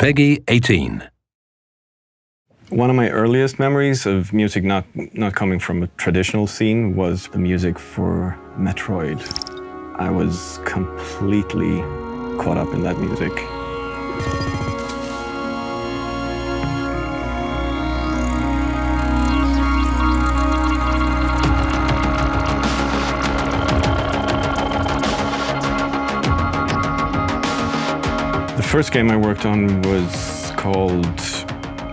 Peggy 18. One of my earliest memories of music not coming from a traditional scene was the music for Metroid. I was completely caught up in that music. The first game I worked on was called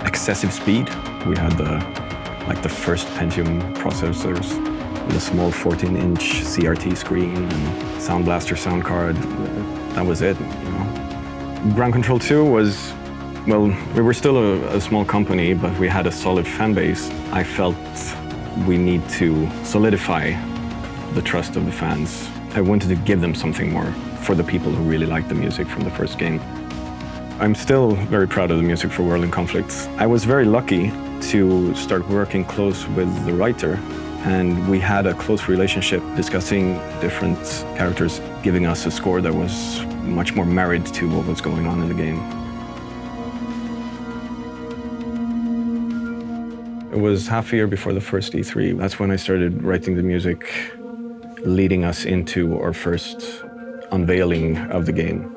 Excessive Speed. We had the first Pentium processors with a small 14-inch CRT screen and Sound Blaster sound card. That was it, you know. Ground Control 2 was, well, we were still a small company, but we had a solid fan base. I felt we need to solidify the trust of the fans. I wanted to give them something more for the people who really liked the music from the first game. I'm still very proud of the music for World in Conflict. I was very lucky to start working close with the writer, and we had a close relationship discussing different characters, giving us a score that was much more married to what was going on in the game. It was half a year before the first E3. That's when I started writing the music, leading us into our first unveiling of the game.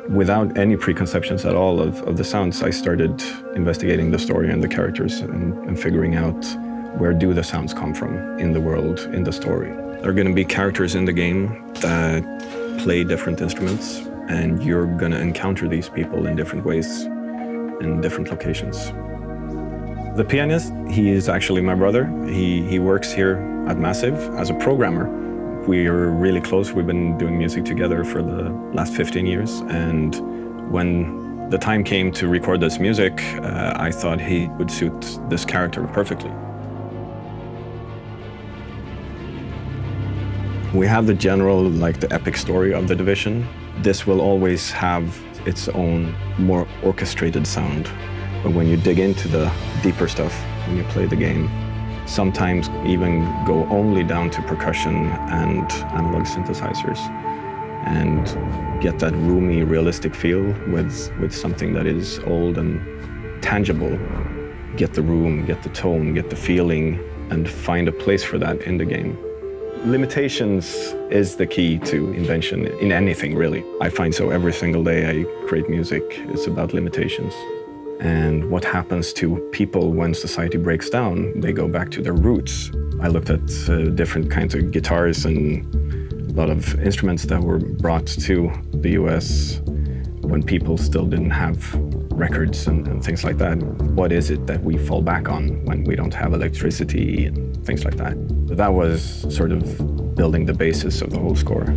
Without any preconceptions at all of the sounds, I started investigating the story and the characters and figuring out where do the sounds come from in the world, in the story. There are going to be characters in the game that play different instruments, and you're going to encounter these people in different ways, in different locations. The pianist, he is actually my brother. He works here at Massive as a programmer. We're really close. We've been doing music together for the last 15 years. And when the time came to record this music, I thought he would suit this character perfectly. We have the general, the epic story of the Division. This will always have its own more orchestrated sound. But when you dig into the deeper stuff, when you play the game, sometimes even go only down to percussion and analog synthesizers and get that roomy, realistic feel with something that is old and tangible. Get the room, get the tone, get the feeling, and find a place for that in the game. Limitations is the key to invention in anything, really. I find so every single day I create music, it's about limitations. And what happens to people when society breaks down? They go back to their roots. I looked at different kinds of guitars and a lot of instruments that were brought to the US when people still didn't have records and things like that. What is it that we fall back on when we don't have electricity and things like that? That was sort of building the basis of the whole score.